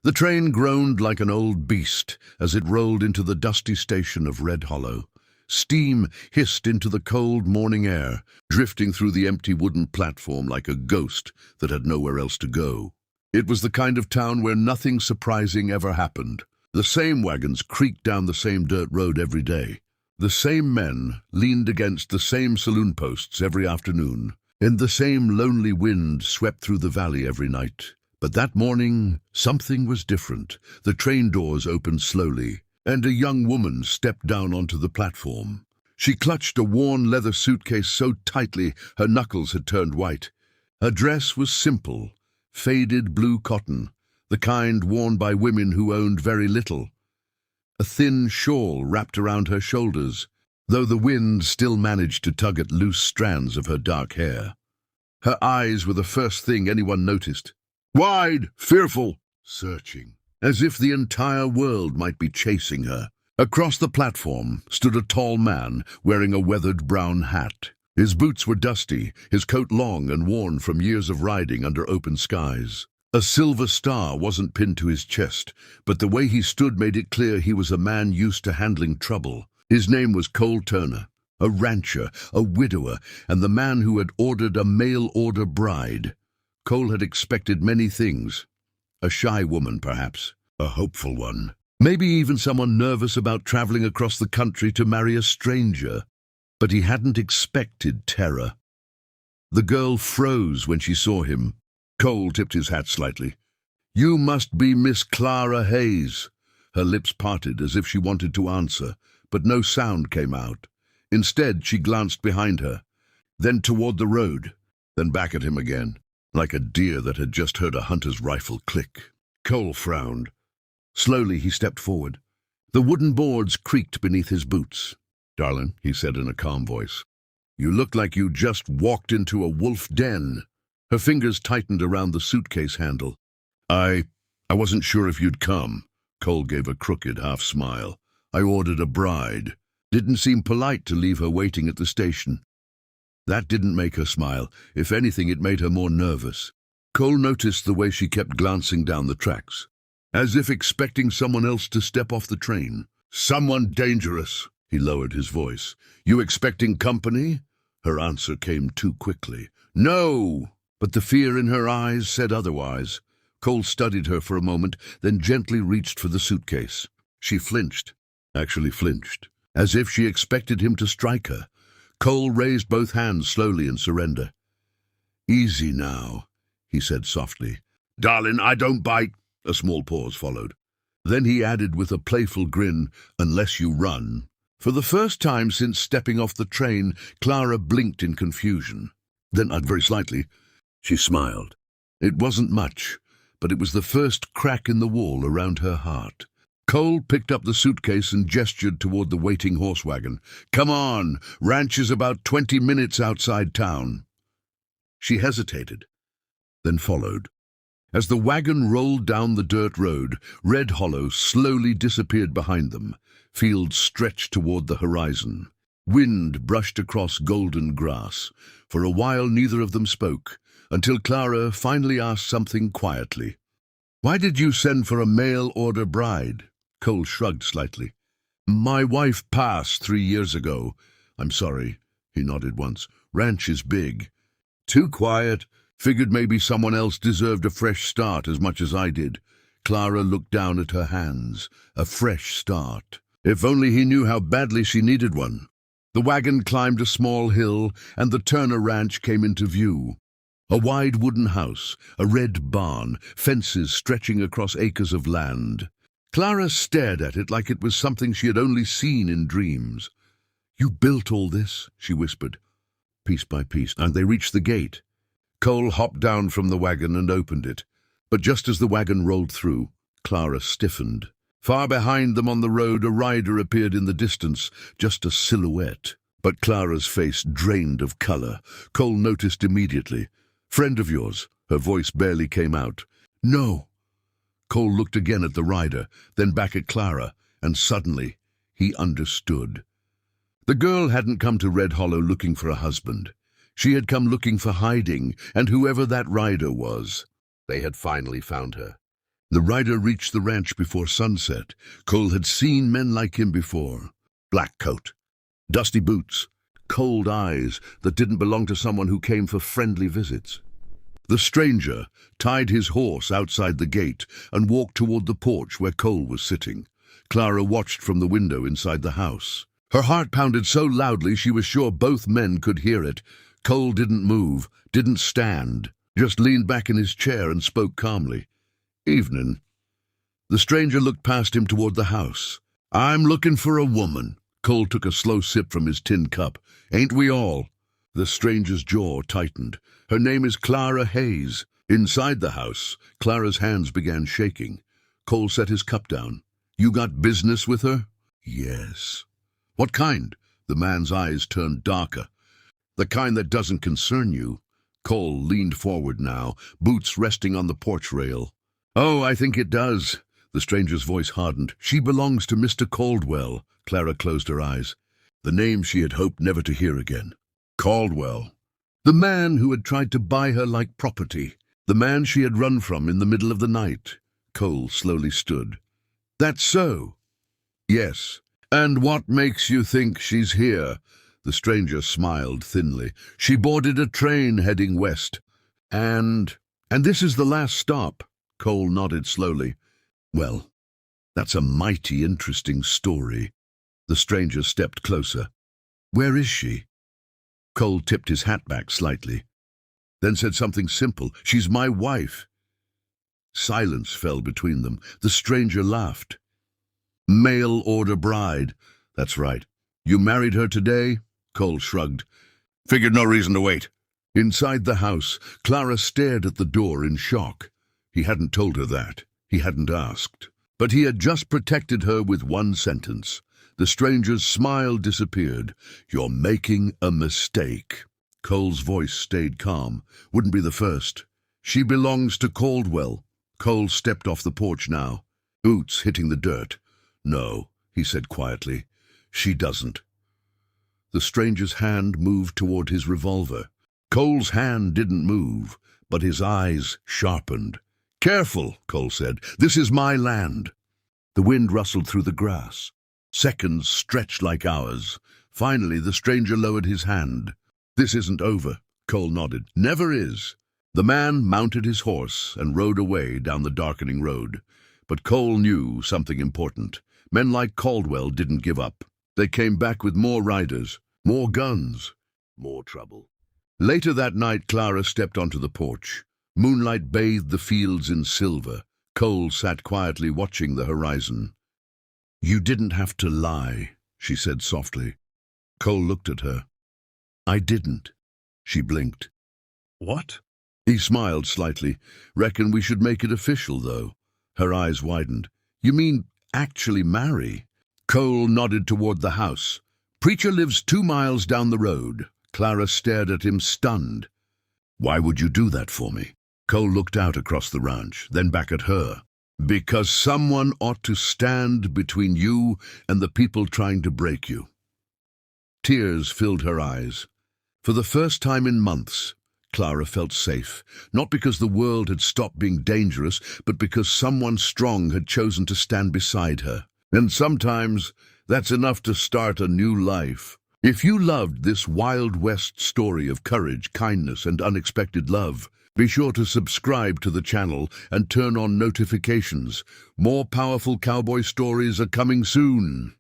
The train groaned like an old beast as it rolled into the dusty station of Red Hollow. Steam hissed into the cold morning air, drifting through the empty wooden platform like a ghost that had nowhere else to go. It was the kind of town where nothing surprising ever happened. The same wagons creaked down the same dirt road every day. The same men leaned against the same saloon posts every afternoon, and the same lonely wind swept through the valley every night. But that morning, something was different. The train doors opened slowly, and a young woman stepped down onto the platform. She clutched a worn leather suitcase so tightly her knuckles had turned white. Her dress was simple, faded blue cotton, the kind worn by women who owned very little. A thin shawl wrapped around her shoulders, though the wind still managed to tug at loose strands of her dark hair. Her eyes were the first thing anyone noticed. Wide, fearful, searching, as if the entire world might be chasing her. Across the platform stood a tall man wearing a weathered brown hat. His boots were dusty, his coat long and worn from years of riding under open skies. A silver star wasn't pinned to his chest, but the way he stood made it clear he was a man used to handling trouble. His name was Cole Turner, a rancher, a widower, and the man who had ordered a mail-order bride. Cole had expected many things. A shy woman, perhaps. A hopeful one. Maybe even someone nervous about traveling across the country to marry a stranger. But he hadn't expected terror. The girl froze when she saw him. Cole tipped his hat slightly. "You must be Miss Clara Hayes." Her lips parted as if she wanted to answer, but no sound came out. Instead, she glanced behind her, then toward the road, then back at him again, like a deer that had just heard a hunter's rifle click. Cole frowned. Slowly, he stepped forward. The wooden boards creaked beneath his boots. "Darlin," he said in a calm voice, "you look like you just walked into a wolf den." Her fingers tightened around the suitcase handle. I wasn't sure if you'd come." Cole gave a crooked half-smile. "I ordered a bride. Didn't seem polite to leave her waiting at the station." That didn't make her smile. If anything, it made her more nervous. Cole noticed the way she kept glancing down the tracks, as if expecting someone else to step off the train. "Someone dangerous." He lowered his voice. "You expecting company?" Her answer came too quickly. "No!" But the fear in her eyes said otherwise. Cole studied her for a moment, then gently reached for the suitcase. She flinched, as if she expected him to strike her. Cole raised both hands slowly in surrender. "Easy now," he said softly. "Darlin, I don't bite." A small pause followed. Then he added with a playful grin, "Unless you run." For the first time since stepping off the train, Clara blinked in confusion. Then, very slightly, she smiled. It wasn't much, but it was the first crack in the wall around her heart. Cole picked up the suitcase and gestured toward the waiting horse wagon. "Come on, ranch is about 20 minutes outside town." She hesitated, then followed. As the wagon rolled down the dirt road, Red Hollow slowly disappeared behind them. Fields stretched toward the horizon. Wind brushed across golden grass. For a while neither of them spoke, until Clara finally asked something quietly. "Why did you send for a mail-order bride?" Cole shrugged slightly. "My wife passed 3 years ago." "I'm sorry," he nodded once. "Ranch is big." "Too quiet. Figured maybe someone else deserved a fresh start as much as I did." Clara looked down at her hands. A fresh start. If only he knew how badly she needed one. The wagon climbed a small hill, and the Turner Ranch came into view. A wide wooden house, a red barn, fences stretching across acres of land. Clara stared at it like it was something she had only seen in dreams. "You built all this?" she whispered. Piece by piece, and they reached the gate. Cole hopped down from the wagon and opened it. But just as the wagon rolled through, Clara stiffened. Far behind them on the road, a rider appeared in the distance, just a silhouette. But Clara's face drained of color. Cole noticed immediately. "Friend of yours?" Her voice barely came out. "No." Cole looked again at the rider, then back at Clara, and suddenly he understood. The girl hadn't come to Red Hollow looking for a husband. She had come looking for hiding, and whoever that rider was, they had finally found her. The rider reached the ranch before sunset. Cole had seen men like him before. Black coat, dusty boots, cold eyes that didn't belong to someone who came for friendly visits. The stranger tied his horse outside the gate and walked toward the porch where Cole was sitting. Clara watched from the window inside the house. Her heart pounded so loudly she was sure both men could hear it. Cole didn't move, didn't stand, just leaned back in his chair and spoke calmly. "Evening." The stranger looked past him toward the house. "I'm looking for a woman." Cole took a slow sip from his tin cup. "Ain't we all?" The stranger's jaw tightened. "Her name is Clara Hayes." Inside the house, Clara's hands began shaking. Cole set his cup down. "You got business with her?" "Yes." "What kind?" The man's eyes turned darker. "The kind that doesn't concern you." Cole leaned forward now, boots resting on the porch rail. "Oh, I think it does." The stranger's voice hardened. "She belongs to Mr. Caldwell." Clara closed her eyes. The name she had hoped never to hear again. Caldwell. The man who had tried to buy her like property. The man she had run from in the middle of the night. Cole slowly stood. "That's so?" "Yes." "And what makes you think she's here?" The stranger smiled thinly. "She boarded a train heading west. And this is the last stop." Cole nodded slowly. "Well, that's a mighty interesting story." The stranger stepped closer. "Where is she?" Cole tipped his hat back slightly, then said something simple. "She's my wife." Silence fell between them. The stranger laughed. "Mail order bride." "That's right. You married her today?" Cole shrugged. "Figured no reason to wait." Inside the house, Clara stared at the door in shock. He hadn't told her that. He hadn't asked. But he had just protected her with one sentence. The stranger's smile disappeared. "You're making a mistake." Cole's voice stayed calm. "Wouldn't be the first. She belongs to Caldwell." Cole stepped off the porch now, boots hitting the dirt. "No," he said quietly. "She doesn't." The stranger's hand moved toward his revolver. Cole's hand didn't move, but his eyes sharpened. "Careful," Cole said. "This is my land." The wind rustled through the grass. Seconds stretched like hours. Finally, the stranger lowered his hand. "This isn't over," Cole nodded. "Never is." The man mounted his horse and rode away down the darkening road. But Cole knew something important. Men like Caldwell didn't give up. They came back with more riders, more guns, more trouble. Later that night, Clara stepped onto the porch. Moonlight bathed the fields in silver. Cole sat quietly watching the horizon. "You didn't have to lie," she said softly. Cole looked at her. "I didn't." She blinked. "What?" He smiled slightly. "Reckon we should make it official, though." Her eyes widened. "You mean actually marry?" Cole nodded toward the house. "Preacher lives 2 miles down the road." Clara stared at him, stunned. "Why would you do that for me?" Cole looked out across the ranch, then back at her. "Because someone ought to stand between you and the people trying to break you." Tears filled her eyes. For the first time in months, Clara felt safe, not because the world had stopped being dangerous, but because someone strong had chosen to stand beside her. And sometimes that's enough to start a new life. If you loved this Wild West story of courage, kindness, and unexpected love, be sure to subscribe to the channel and turn on notifications. More powerful cowboy stories are coming soon.